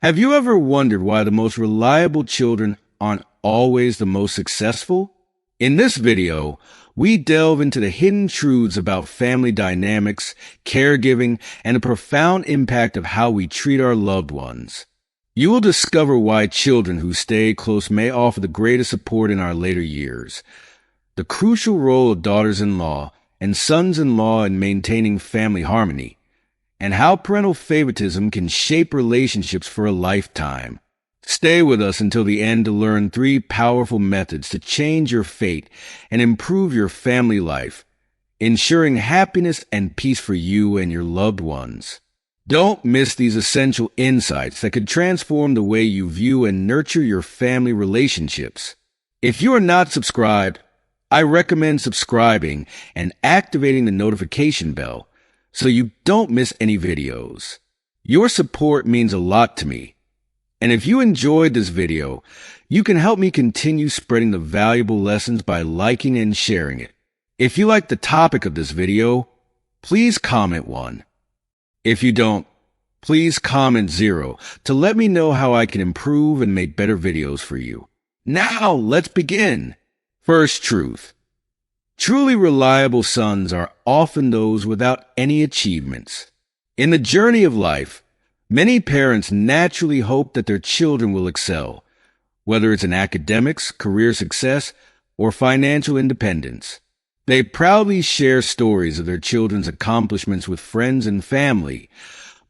Have you ever wondered why the most reliable children aren't always the most successful? In this video, we delve into the hidden truths about family dynamics, caregiving, and the profound impact of how we treat our loved ones. You will discover why children who stay close may offer the greatest support in our later years, the crucial role of daughters-in-law and sons-in-law in maintaining family harmony, and how parental favoritism can shape relationships for a lifetime. Stay with us until the end to learn 3 powerful methods to change your fate and improve your family life, ensuring happiness and peace for you and your loved ones. Don't miss these essential insights that could transform the way you view and nurture your family relationships. If you are not subscribed, I recommend subscribing and activating the notification bell so you don't miss any videos. Your support means a lot to me. And if you enjoyed this video, you can help me continue spreading the valuable lessons by liking and sharing it. If you like the topic of this video, please comment 1. If you don't, please comment 0 to let me know how I can improve and make better videos for you. Now, let's begin. First truth. Truly reliable sons are often those without any achievements. In the journey of life, many parents naturally hope that their children will excel, whether it's in academics, career success, or financial independence. They proudly share stories of their children's accomplishments with friends and family,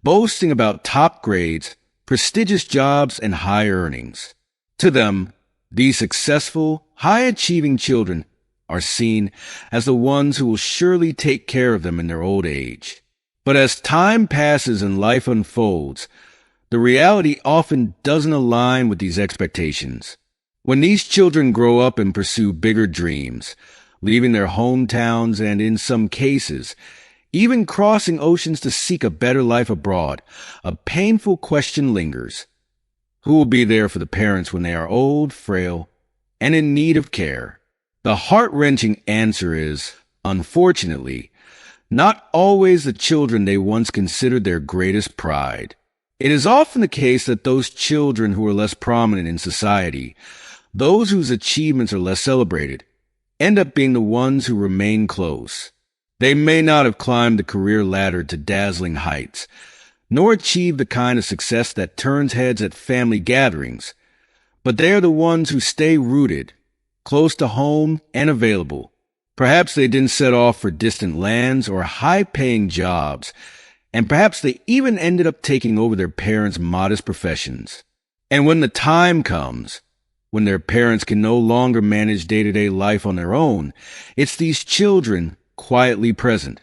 boasting about top grades, prestigious jobs, and high earnings. To them, these successful, high-achieving children are seen as the ones who will surely take care of them in their old age. But as time passes and life unfolds, the reality often doesn't align with these expectations. When these children grow up and pursue bigger dreams, leaving their hometowns and, in some cases, even crossing oceans to seek a better life abroad, a painful question lingers. Who will be there for the parents when they are old, frail, and in need of care? The heart-wrenching answer is, unfortunately, not always the children they once considered their greatest pride. It is often the case that those children who are less prominent in society, those whose achievements are less celebrated, end up being the ones who remain close. They may not have climbed the career ladder to dazzling heights, nor achieved the kind of success that turns heads at family gatherings, but they are the ones who stay rooted, close to home and available. Perhaps they didn't set off for distant lands or high-paying jobs, and perhaps they even ended up taking over their parents' modest professions. And when the time comes, when their parents can no longer manage day-to-day life on their own, it's these children, quietly present,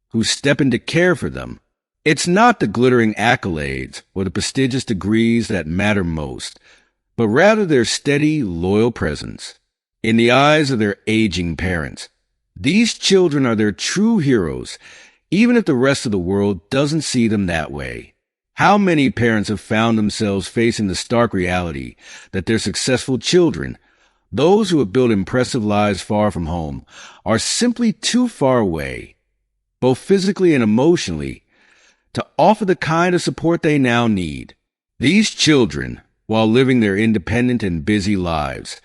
who step in to care for them. It's not the glittering accolades or the prestigious degrees that matter most, but rather their steady, loyal presence. In the eyes of their aging parents, these children are their true heroes, even if the rest of the world doesn't see them that way. How many parents have found themselves facing the stark reality that their successful children, those who have built impressive lives far from home, are simply too far away, both physically and emotionally, to offer the kind of support they now need. These children, while living their independent and busy lives,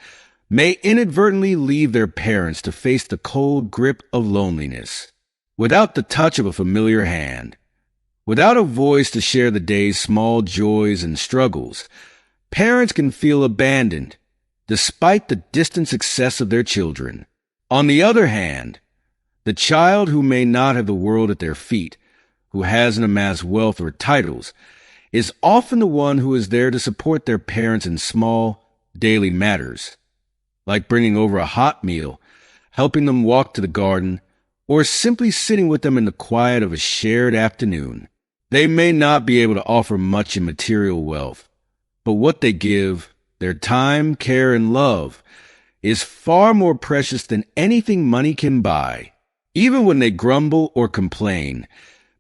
may inadvertently leave their parents to face the cold grip of loneliness. Without the touch of a familiar hand, without a voice to share the day's small joys and struggles, parents can feel abandoned, despite the distant success of their children. On the other hand, the child who may not have the world at their feet, who hasn't amassed wealth or titles, is often the one who is there to support their parents in small, daily matters, like bringing over a hot meal, helping them walk to the garden, or simply sitting with them in the quiet of a shared afternoon. They may not be able to offer much in material wealth, but what they give, their time, care, and love, is far more precious than anything money can buy. Even when they grumble or complain,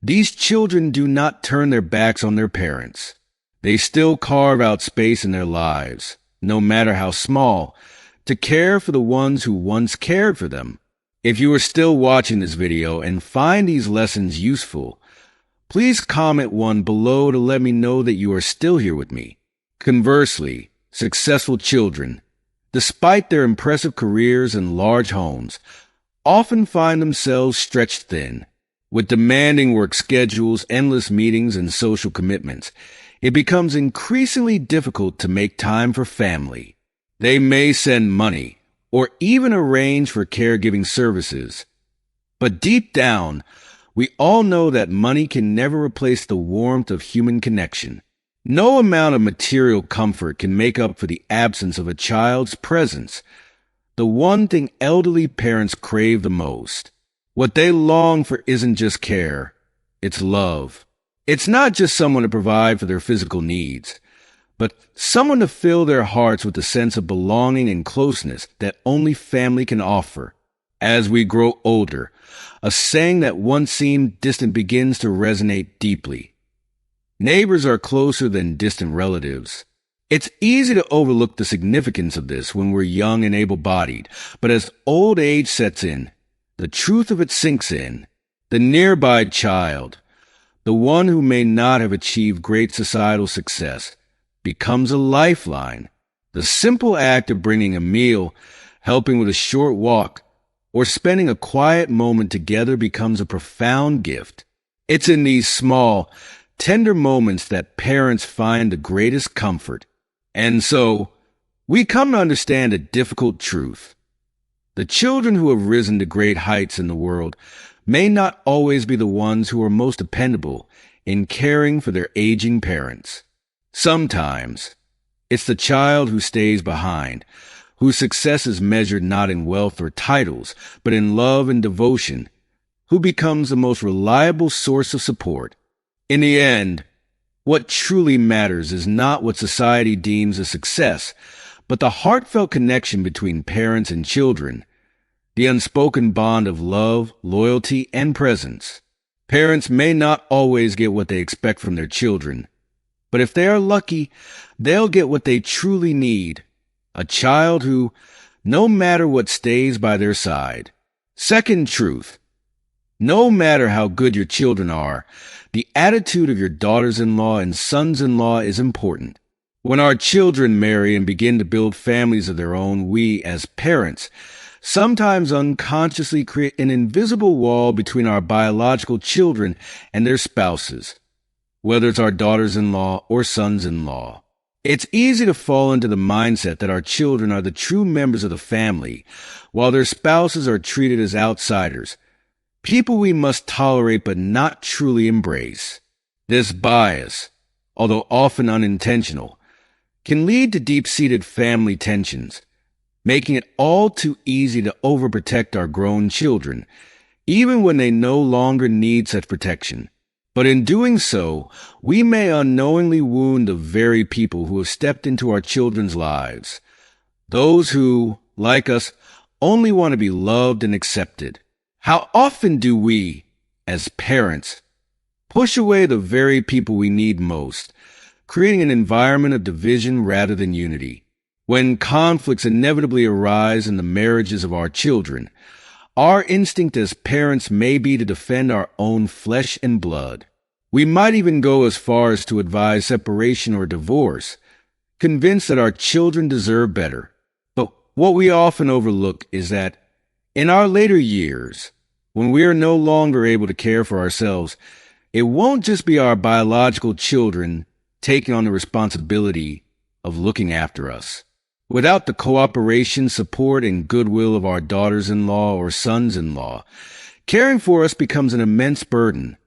these children do not turn their backs on their parents. They still carve out space in their lives, no matter how small, to care for the ones who once cared for them. If you are still watching this video and find these lessons useful, Please comment one below to let me know that you are still here with me. Conversely, successful children, despite their impressive careers and large homes, often find themselves stretched thin. With demanding work schedules, endless meetings, and social commitments, it becomes increasingly difficult to make time for family. They may send money or even arrange for caregiving services. But deep down, we all know that money can never replace the warmth of human connection. No amount of material comfort can make up for the absence of a child's presence, the one thing elderly parents crave the most. What they long for isn't just care, it's love. It's not just someone to provide for their physical needs, but someone to fill their hearts with the sense of belonging and closeness that only family can offer. As we grow older, a saying that once seemed distant begins to resonate deeply. Neighbors are closer than distant relatives. It's easy to overlook the significance of this when we're young and able-bodied, but as old age sets in, the truth of it sinks in. The nearby child, the one who may not have achieved great societal success, becomes a lifeline. The simple act of bringing a meal, helping with a short walk, or spending a quiet moment together becomes a profound gift. It's in these small, tender moments that parents find the greatest comfort. And so, we come to understand a difficult truth. The children who have risen to great heights in the world may not always be the ones who are most dependable in caring for their aging parents. Sometimes, it's the child who stays behind, whose success is measured not in wealth or titles, but in love and devotion, who becomes the most reliable source of support. In the end, what truly matters is not what society deems a success, but the heartfelt connection between parents and children, the unspoken bond of love, loyalty, and presence. Parents may not always get what they expect from their children, but if they are lucky, they'll get what they truly need, a child who, no matter what, stays by their side. Second truth, no matter how good your children are, the attitude of your daughters-in-law and sons-in-law is important. When our children marry and begin to build families of their own, we, as parents, sometimes unconsciously create an invisible wall between our biological children and their spouses, whether it's our daughters-in-law or sons-in-law. It's easy to fall into the mindset that our children are the true members of the family, while their spouses are treated as outsiders, people we must tolerate but not truly embrace. This bias, although often unintentional, can lead to deep-seated family tensions, making it all too easy to overprotect our grown children, even when they no longer need such protection. But in doing so, we may unknowingly wound the very people who have stepped into our children's lives, those who, like us, only want to be loved and accepted. How often do we, as parents, push away the very people we need most, creating an environment of division rather than unity? When conflicts inevitably arise in the marriages of our children, our instinct as parents may be to defend our own flesh and blood. We might even go as far as to advise separation or divorce, convinced that our children deserve better. But what we often overlook is that in our later years, when we are no longer able to care for ourselves, it won't just be our biological children taking on the responsibility of looking after us. Without the cooperation, support, and goodwill of our daughters-in-law or sons-in-law, caring for us becomes an immense burden,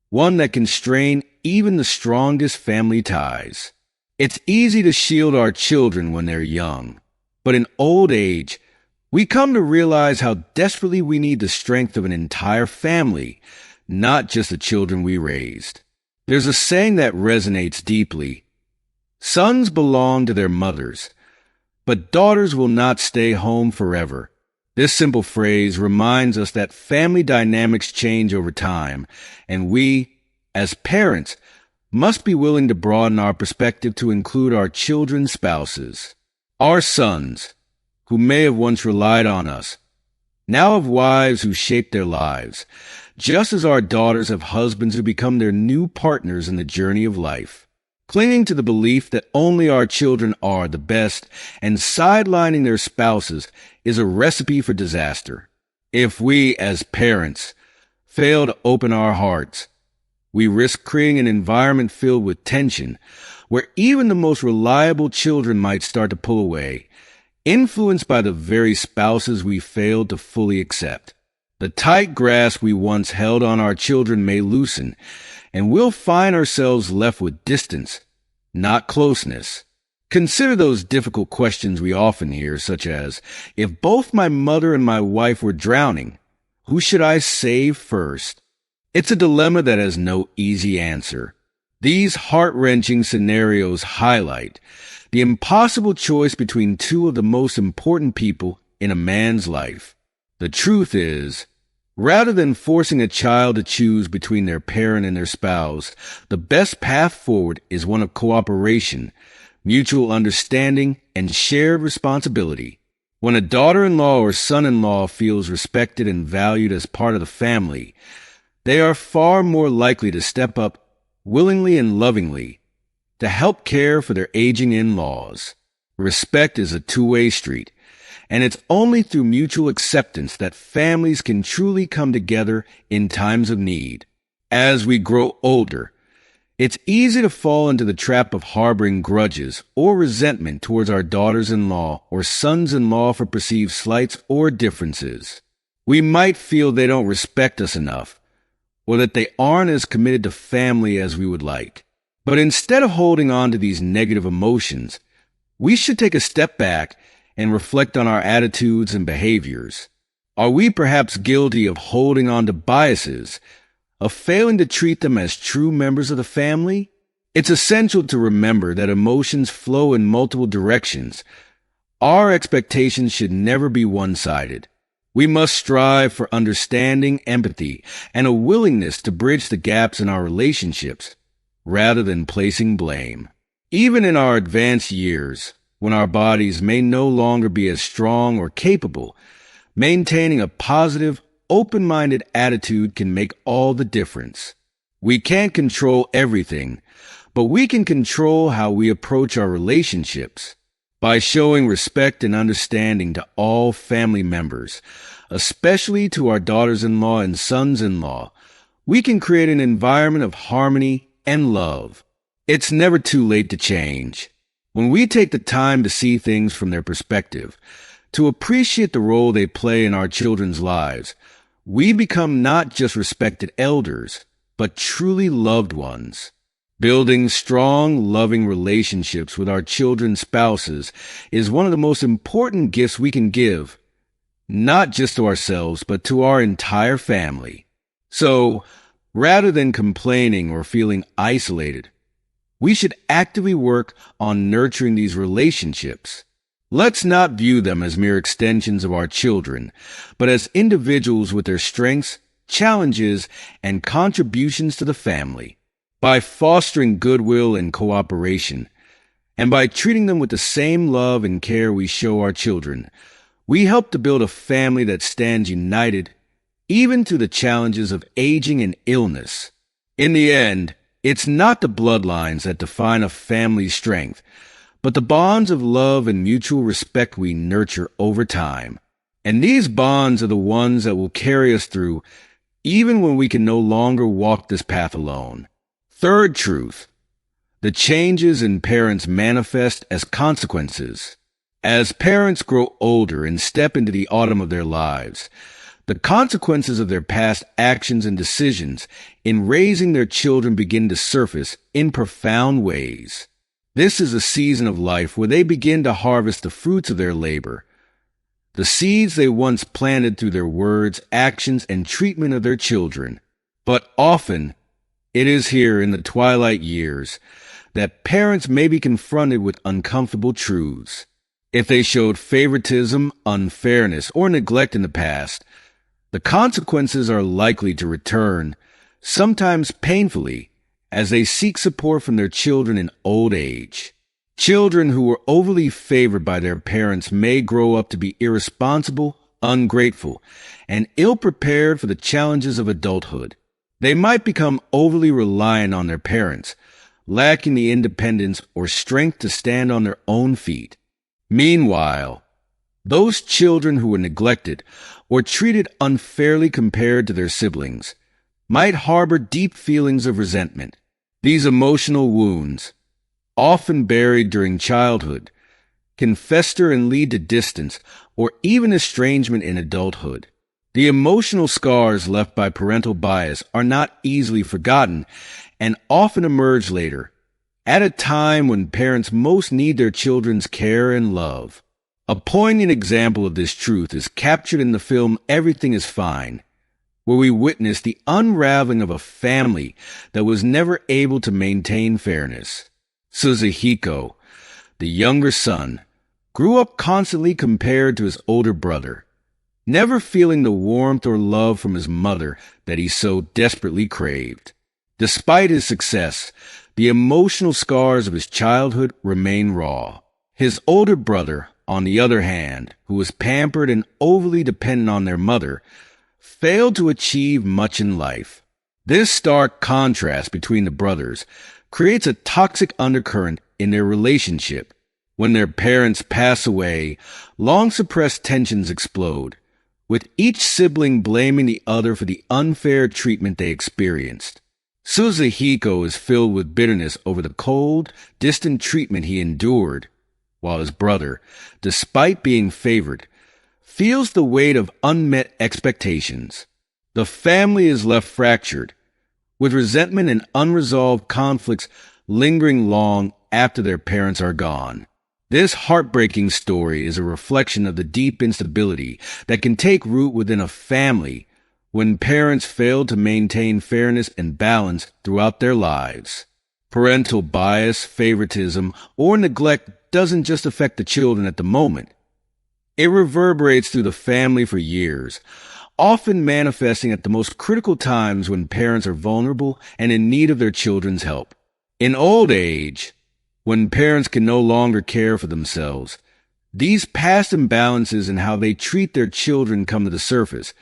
one that can strain even the strongest family ties. It's easy to shield our children when they're young, but in old age, we come to realize how desperately we need the strength of an entire family, not just the children we raised. There's a saying that resonates deeply. Sons belong to their mothers, but daughters will not stay home forever. This simple phrase reminds us that family dynamics change over time, and we, as parents, must be willing to broaden our perspective to include our children's spouses. Our sons, who may have once relied on us, now have wives who shape their lives. just as our daughters have husbands who become their new partners in the journey of life. Clinging to the belief that only our children are the best and sidelining their spouses is a recipe for disaster. If we, as parents, fail to open our hearts, we risk creating an environment filled with tension, where even the most reliable children might start to pull away, influenced by the very spouses we failed to fully accept. The tight grasp we once held on our children may loosen, and we'll find ourselves left with distance, not closeness. Consider those difficult questions we often hear, such as, if both my mother and my wife were drowning, who should I save first? It's a dilemma that has no easy answer. These heart-wrenching scenarios highlight the impossible choice between two of the most important people in a man's life. The truth is, rather than forcing a child to choose between their parent and their spouse, the best path forward is one of cooperation, mutual understanding, and shared responsibility. When a daughter-in-law or son-in-law feels respected and valued as part of the family, they are far more likely to step up willingly and lovingly to help care for their aging in-laws. Respect is a two-way street, and it's only through mutual acceptance that families can truly come together in times of need. As we grow older, it's easy to fall into the trap of harboring grudges or resentment towards our daughters-in-law or sons-in-law for perceived slights or differences. We might feel they don't respect us enough, or that they aren't as committed to family as we would like. But instead of holding on to these negative emotions, we should take a step back and reflect on our attitudes and behaviors. Are we perhaps guilty of holding on to biases, of failing to treat them as true members of the family? It's essential to remember that emotions flow in multiple directions. Our expectations should never be one-sided. We must strive for understanding, empathy, and a willingness to bridge the gaps in our relationships, rather than placing blame. Even in our advanced years, when our bodies may no longer be as strong or capable, maintaining a positive, open-minded attitude can make all the difference. We can't control everything, but we can control how we approach our relationships. By showing respect and understanding to all family members, especially to our daughters-in-law and sons-in-law, we can create an environment of harmony and love. It's never too late to change. When we take the time to see things from their perspective, to appreciate the role they play in our children's lives, we become not just respected elders, but truly loved ones. Building strong, loving relationships with our children's spouses is one of the most important gifts we can give, not just to ourselves, but to our entire family. So, rather than complaining or feeling isolated, we should actively work on nurturing these relationships. Let's not view them as mere extensions of our children, but as individuals with their strengths, challenges, and contributions to the family. By fostering goodwill and cooperation, and by treating them with the same love and care we show our children, we help to build a family that stands united, even through the challenges of aging and illness. In the end, it's not the bloodlines that define a family's strength, but the bonds of love and mutual respect we nurture over time. And these bonds are the ones that will carry us through, even when we can no longer walk this path alone. Third truth: the changes in parents manifest as consequences. As parents grow older and step into the autumn of their lives, the consequences of their past actions and decisions in raising their children begin to surface in profound ways. This is a season of life where they begin to harvest the fruits of their labor, the seeds they once planted through their words, actions, and treatment of their children. But often, it is here in the twilight years that parents may be confronted with uncomfortable truths. If they showed favoritism, unfairness, or neglect in the past, the consequences are likely to return, sometimes painfully, as they seek support from their children in old age. Children who were overly favored by their parents may grow up to be irresponsible, ungrateful, and ill-prepared for the challenges of adulthood. They might become overly reliant on their parents, lacking the independence or strength to stand on their own feet. Meanwhile, those children who were neglected or treated unfairly compared to their siblings might harbor deep feelings of resentment. These emotional wounds, often buried during childhood, can fester and lead to distance or even estrangement in adulthood. The emotional scars left by parental bias are not easily forgotten and often emerge later, at a time when parents most need their children's care and love. A poignant example of this truth is captured in the film Everything is Fine, where we witness the unraveling of a family that was never able to maintain fairness. Suzuhiko, the younger son, grew up constantly compared to his older brother, never feeling the warmth or love from his mother that he so desperately craved. Despite his success, the emotional scars of his childhood remain raw. His older brother, on the other hand, who was pampered and overly dependent on their mother, failed to achieve much in life. This stark contrast between the brothers creates a toxic undercurrent in their relationship. When their parents pass away, long-suppressed tensions explode, with each sibling blaming the other for the unfair treatment they experienced. Suzuhiko is filled with bitterness over the cold, distant treatment he endured, while his brother, despite being favored, feels the weight of unmet expectations. The family is left fractured, with resentment and unresolved conflicts lingering long after their parents are gone. This heartbreaking story is a reflection of the deep instability that can take root within a family when parents fail to maintain fairness and balance throughout their lives. Parental bias, favoritism, or neglect doesn't just affect the children at the moment. It reverberates through the family for years, often manifesting at the most critical times when parents are vulnerable and in need of their children's help. In old age, when parents can no longer care for themselves, these past imbalances in how they treat their children come to the surface,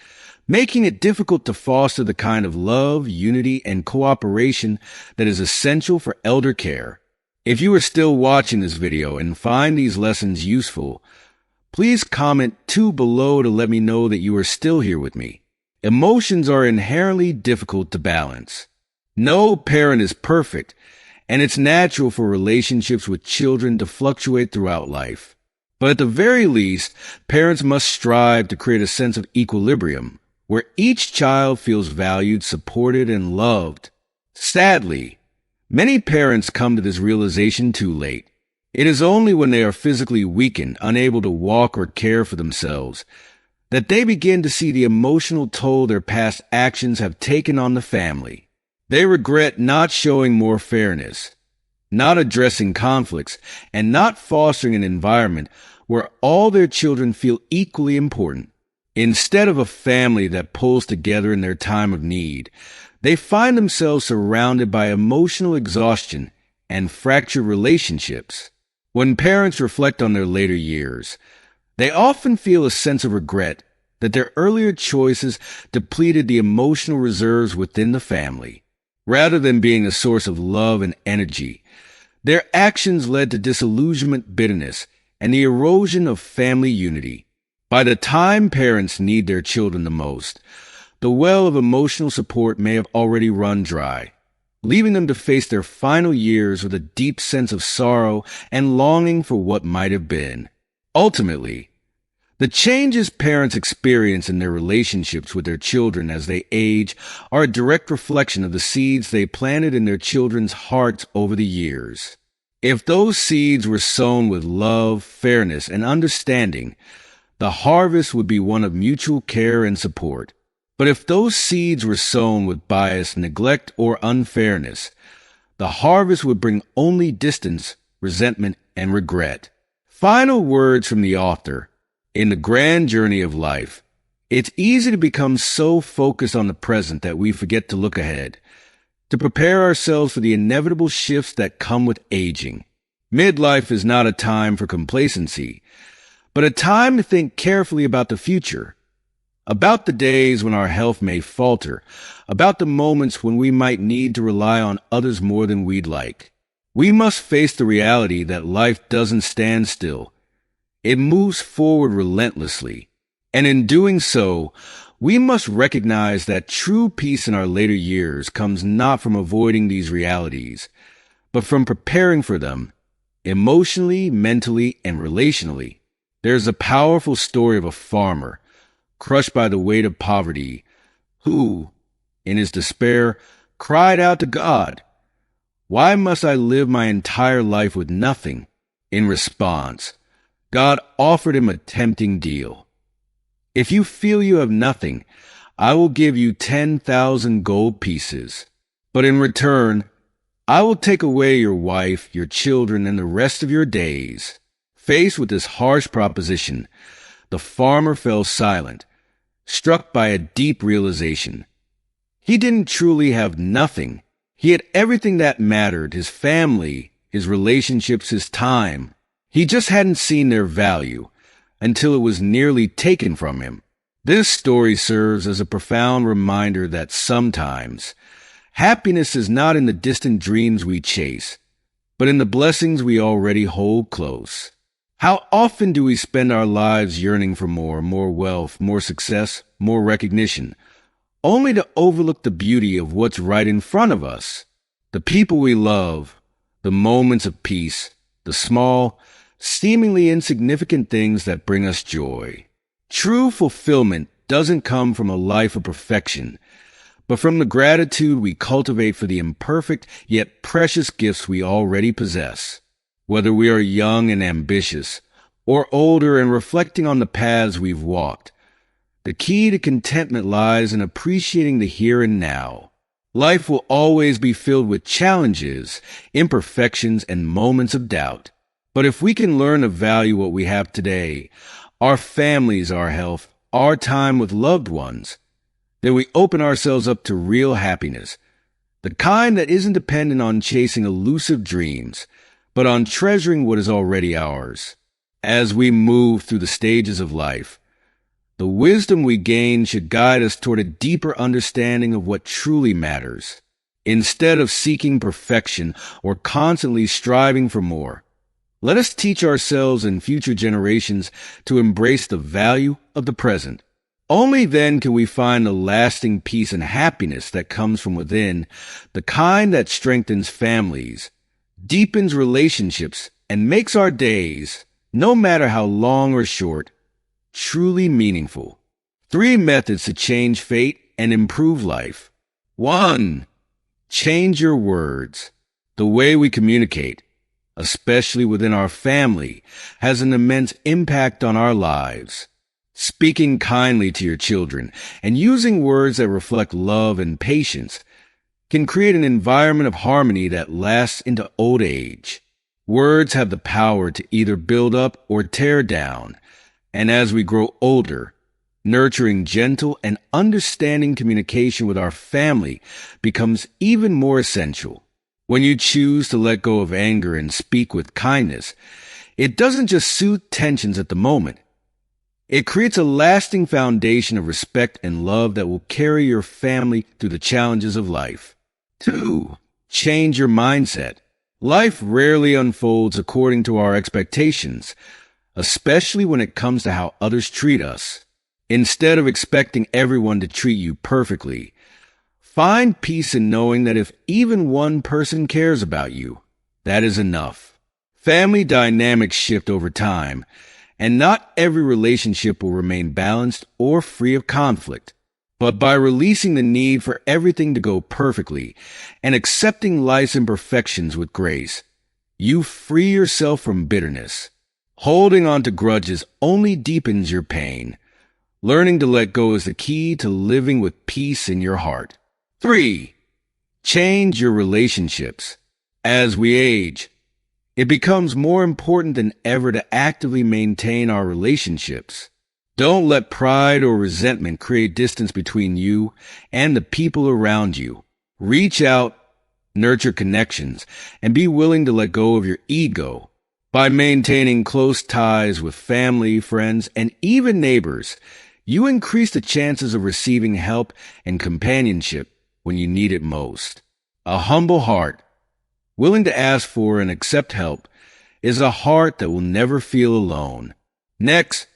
making it difficult to foster the kind of love, unity, and cooperation that is essential for elder care. If you are still watching this video and find these lessons useful, please comment 2 below to let me know that you are still here with me. Emotions are inherently difficult to balance. No parent is perfect, and it's natural for relationships with children to fluctuate throughout life. But at the very least, parents must strive to create a sense of equilibrium, where each child feels valued, supported, and loved. Sadly, many parents come to this realization too late. It is only when they are physically weakened, unable to walk or care for themselves, that they begin to see the emotional toll their past actions have taken on the family. They regret not showing more fairness, not addressing conflicts, and not fostering an environment where all their children feel equally important. Instead of a family that pulls together in their time of need, they find themselves surrounded by emotional exhaustion and fractured relationships. When parents reflect on their later years, they often feel a sense of regret that their earlier choices depleted the emotional reserves within the family. Rather than being a source of love and energy, their actions led to disillusionment, bitterness, and the erosion of family unity. By the time parents need their children the most, the well of emotional support may have already run dry, leaving them to face their final years with a deep sense of sorrow and longing for what might have been. Ultimately, the changes parents experience in their relationships with their children as they age are a direct reflection of the seeds they planted in their children's hearts over the years. If those seeds were sown with love, fairness, and understanding, the harvest would be one of mutual care and support. But if those seeds were sown with bias, neglect, or unfairness, the harvest would bring only distance, resentment, and regret. Final words from the author. In the grand journey of life, it's easy to become so focused on the present that we forget to look ahead, to prepare ourselves for the inevitable shifts that come with aging. Midlife is not a time for complacency, but a time to think carefully about the future, about the days when our health may falter, about the moments when we might need to rely on others more than we'd like. We must face the reality that life doesn't stand still. It moves forward relentlessly. And in doing so, we must recognize that true peace in our later years comes not from avoiding these realities, but from preparing for them, emotionally, mentally, and relationally. There's a powerful story of a farmer, crushed by the weight of poverty, who, in his despair, cried out to God, "Why must I live my entire life with nothing?" In response, God offered him a tempting deal. "If you feel you have nothing, I will give you 10,000 gold pieces. But in return, I will take away your wife, your children, and the rest of your days." Faced with this harsh proposition, the farmer fell silent, struck by a deep realization. He didn't truly have nothing. He had everything that mattered: his family, his relationships, his time. He just hadn't seen their value until it was nearly taken from him. This story serves as a profound reminder that sometimes happiness is not in the distant dreams we chase, but in the blessings we already hold close. How often do we spend our lives yearning for more wealth, more success, more recognition, only to overlook the beauty of what's right in front of us? The people we love, the moments of peace, the small, seemingly insignificant things that bring us joy. True fulfillment doesn't come from a life of perfection, but from the gratitude we cultivate for the imperfect yet precious gifts we already possess. Whether we are young and ambitious, or older and reflecting on the paths we've walked, the key to contentment lies in appreciating the here and now. Life will always be filled with challenges, imperfections, and moments of doubt. But if we can learn to value what we have today, our families, our health, our time with loved ones, then we open ourselves up to real happiness, the kind that isn't dependent on chasing elusive dreams, but on treasuring what is already ours. As we move through the stages of life, the wisdom we gain should guide us toward a deeper understanding of what truly matters. Instead of seeking perfection or constantly striving for more, let us teach ourselves and future generations to embrace the value of the present. Only then can we find the lasting peace and happiness that comes from within, the kind that strengthens families, deepens relationships, and makes our days, no matter how long or short, truly meaningful. 3 methods to change fate and improve life. 1. Change your words. The way we communicate, especially within our family, has an immense impact on our lives. Speaking kindly to your children and using words that reflect love and patience can create an environment of harmony that lasts into old age. Words have the power to either build up or tear down, and as we grow older, nurturing gentle and understanding communication with our family becomes even more essential. When you choose to let go of anger and speak with kindness, it doesn't just soothe tensions at the moment. It creates a lasting foundation of respect and love that will carry your family through the challenges of life. 2. Change your mindset. Life rarely unfolds according to our expectations, especially when it comes to how others treat us. Instead of expecting everyone to treat you perfectly, find peace in knowing that if even one person cares about you, that is enough. Family dynamics shift over time, and not every relationship will remain balanced or free of conflict. But by releasing the need for everything to go perfectly and accepting life's imperfections with grace, you free yourself from bitterness. Holding on to grudges only deepens your pain. Learning to let go is the key to living with peace in your heart. 3. Change your relationships. As we age, it becomes more important than ever to actively maintain our relationships. Don't let pride or resentment create distance between you and the people around you. Reach out, nurture connections, and be willing to let go of your ego. By maintaining close ties with family, friends, and even neighbors, you increase the chances of receiving help and companionship when you need it most. A humble heart, willing to ask for and accept help, is a heart that will never feel alone. Next,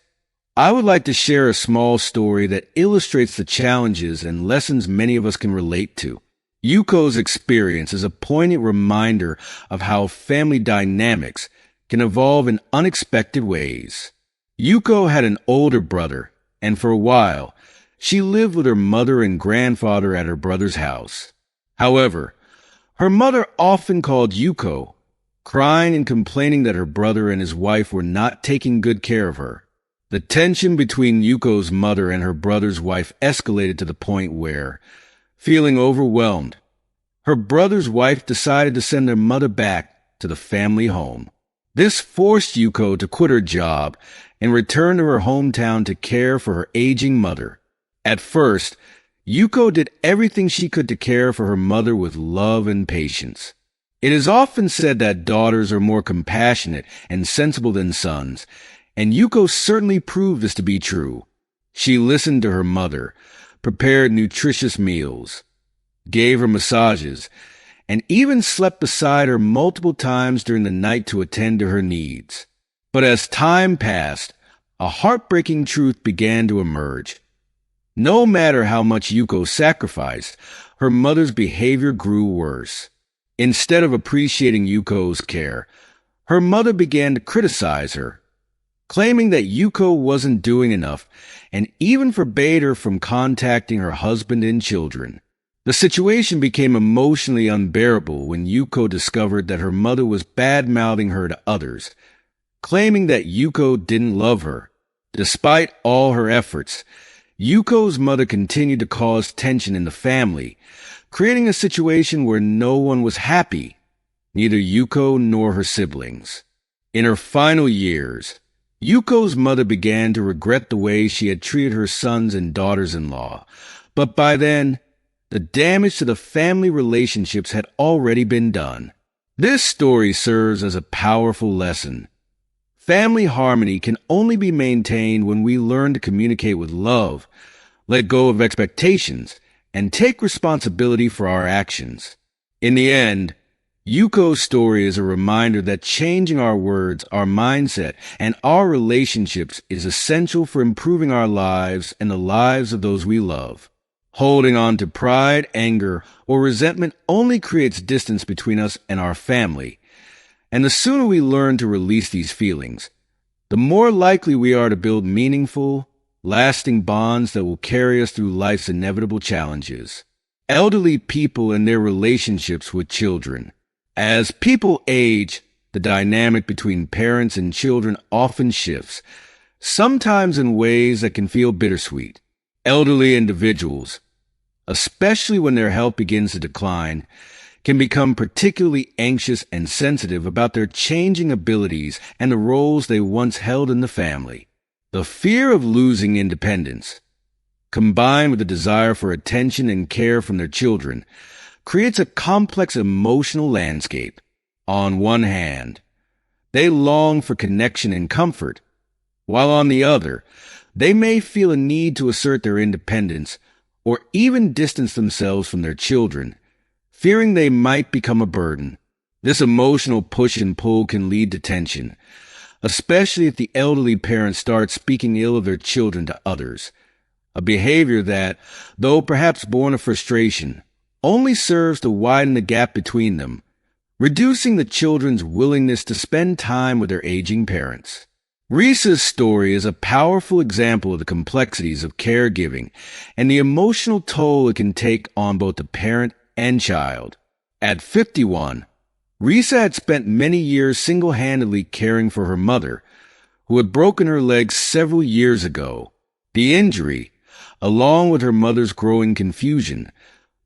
I would like to share a small story that illustrates the challenges and lessons many of us can relate to. Yuko's experience is a poignant reminder of how family dynamics can evolve in unexpected ways. Yuko had an older brother, and for a while, she lived with her mother and grandfather at her brother's house. However, her mother often called Yuko, crying and complaining that her brother and his wife were not taking good care of her. The tension between Yuko's mother and her brother's wife escalated to the point where, feeling overwhelmed, her brother's wife decided to send their mother back to the family home. This forced Yuko to quit her job and return to her hometown to care for her aging mother. At first, Yuko did everything she could to care for her mother with love and patience. It is often said that daughters are more compassionate and sensible than sons, and Yuko certainly proved this to be true. She listened to her mother, prepared nutritious meals, gave her massages, and even slept beside her multiple times during the night to attend to her needs. But as time passed, a heartbreaking truth began to emerge. No matter how much Yuko sacrificed, her mother's behavior grew worse. Instead of appreciating Yuko's care, her mother began to criticize her, claiming that Yuko wasn't doing enough and even forbade her from contacting her husband and children. The situation became emotionally unbearable when Yuko discovered that her mother was bad-mouthing her to others, claiming that Yuko didn't love her. Despite all her efforts, Yuko's mother continued to cause tension in the family, creating a situation where no one was happy, neither Yuko nor her siblings. In her final years, Yuko's mother began to regret the way she had treated her sons and daughters-in-law, but by then, the damage to the family relationships had already been done. This story serves as a powerful lesson. Family harmony can only be maintained when we learn to communicate with love, let go of expectations, and take responsibility for our actions. In the end, Yuko's story is a reminder that changing our words, our mindset, and our relationships is essential for improving our lives and the lives of those we love. Holding on to pride, anger, or resentment only creates distance between us and our family. And the sooner we learn to release these feelings, the more likely we are to build meaningful, lasting bonds that will carry us through life's inevitable challenges. Elderly people and their relationships with children. As people age, the dynamic between parents and children often shifts, sometimes in ways that can feel bittersweet. Elderly individuals, especially when their health begins to decline, can become particularly anxious and sensitive about their changing abilities and the roles they once held in the family. The fear of losing independence, combined with the desire for attention and care from their children, creates a complex emotional landscape. On one hand, they long for connection and comfort, while on the other, they may feel a need to assert their independence or even distance themselves from their children, fearing they might become a burden. This emotional push and pull can lead to tension, especially if the elderly parents start speaking ill of their children to others, a behavior that, though perhaps born of frustration, only serves to widen the gap between them, reducing the children's willingness to spend time with their aging parents. Risa's story is a powerful example of the complexities of caregiving and the emotional toll it can take on both the parent and child. At 51, Risa had spent many years single-handedly caring for her mother, who had broken her leg several years ago. The injury, along with her mother's growing confusion,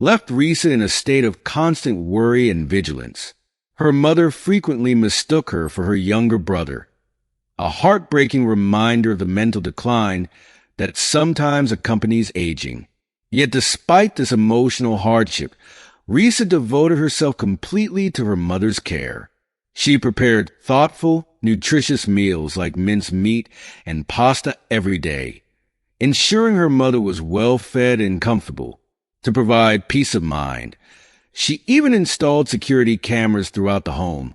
left Risa in a state of constant worry and vigilance. Her mother frequently mistook her for her younger brother, a heartbreaking reminder of the mental decline that sometimes accompanies aging. Yet despite this emotional hardship, Risa devoted herself completely to her mother's care. She prepared thoughtful, nutritious meals like minced meat and pasta every day, ensuring her mother was well fed and comfortable. To provide peace of mind, she even installed security cameras throughout the home,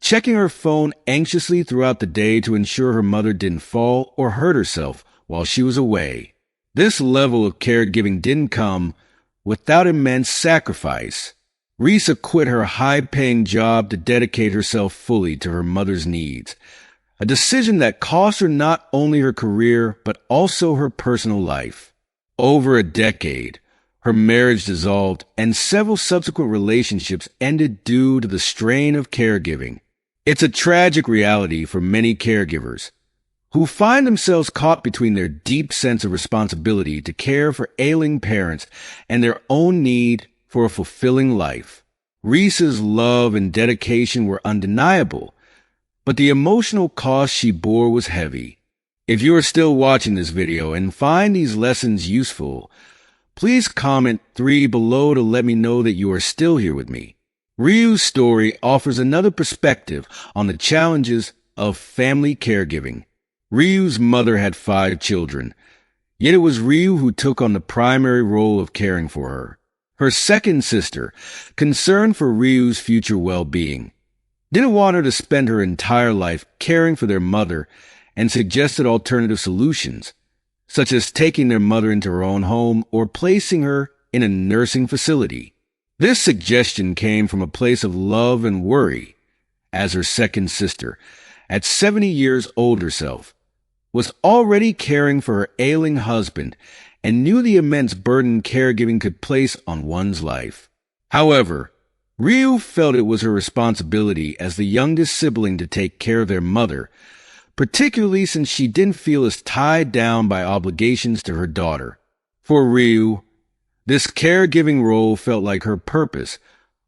checking her phone anxiously throughout the day to ensure her mother didn't fall or hurt herself while she was away. This level of caregiving didn't come without immense sacrifice. Risa quit her high-paying job to dedicate herself fully to her mother's needs, a decision that cost her not only her career but also her personal life. Over a decade, her marriage dissolved and several subsequent relationships ended due to the strain of caregiving. It's a tragic reality for many caregivers who find themselves caught between their deep sense of responsibility to care for ailing parents and their own need for a fulfilling life. Risa's love and dedication were undeniable, but the emotional cost she bore was heavy. If you are still watching this video and find these lessons useful, please comment 3 below to let me know that you are still here with me. Ryu's story offers another perspective on the challenges of family caregiving. Ryu's mother had 5 children, yet it was Ryu who took on the primary role of caring for her. Her second sister, concerned for Ryu's future well-being, didn't want her to spend her entire life caring for their mother and suggested alternative solutions, such as taking their mother into her own home or placing her in a nursing facility. This suggestion came from a place of love and worry, as her second sister, at 70 years old herself, was already caring for her ailing husband and knew the immense burden caregiving could place on one's life. However, Ryu felt it was her responsibility as the youngest sibling to take care of their mother, particularly since she didn't feel as tied down by obligations to her daughter. For Ryu, this caregiving role felt like her purpose,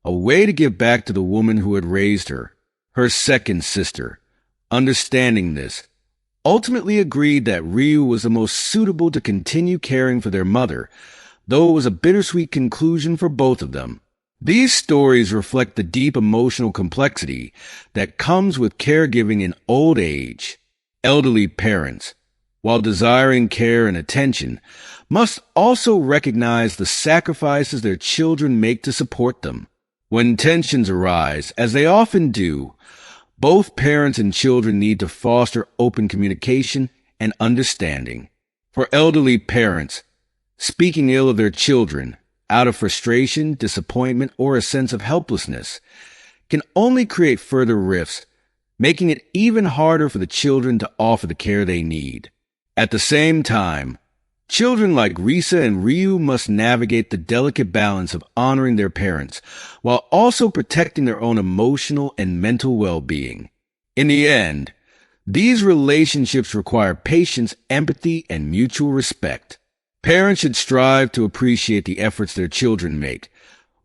a way to give back to the woman who had raised her. Her second sister, understanding this, ultimately agreed that Ryu was the most suitable to continue caring for their mother, though it was a bittersweet conclusion for both of them. These stories reflect the deep emotional complexity that comes with caregiving in old age. Elderly parents, while desiring care and attention, must also recognize the sacrifices their children make to support them. When tensions arise, as they often do, both parents and children need to foster open communication and understanding. For elderly parents, speaking ill of their children, out of frustration, disappointment, or a sense of helplessness, can only create further rifts, making it even harder for the children to offer the care they need. At the same time, children like Risa and Ryu must navigate the delicate balance of honoring their parents while also protecting their own emotional and mental well-being. In the end, these relationships require patience, empathy, and mutual respect. Parents should strive to appreciate the efforts their children make,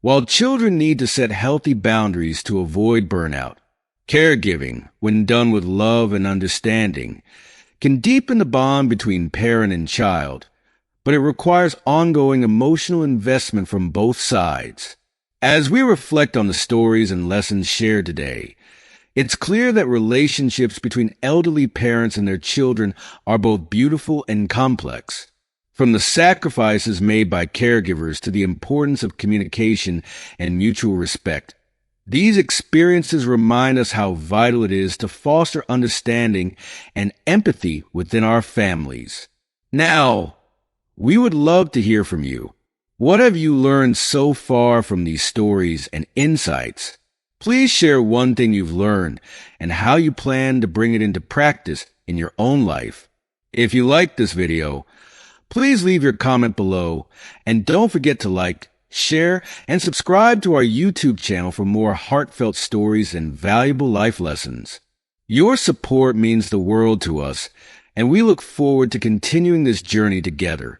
while children need to set healthy boundaries to avoid burnout. Caregiving, when done with love and understanding, can deepen the bond between parent and child, but it requires ongoing emotional investment from both sides. As we reflect on the stories and lessons shared today, it's clear that relationships between elderly parents and their children are both beautiful and complex. From the sacrifices made by caregivers to the importance of communication and mutual respect, these experiences remind us how vital it is to foster understanding and empathy within our families. Now, we would love to hear from you. What have you learned so far from these stories and insights? Please share one thing you've learned and how you plan to bring it into practice in your own life. If you liked this video, please leave your comment below and don't forget to like, share, and subscribe to our YouTube channel for more heartfelt stories and valuable life lessons. Your support means the world to us, and we look forward to continuing this journey together.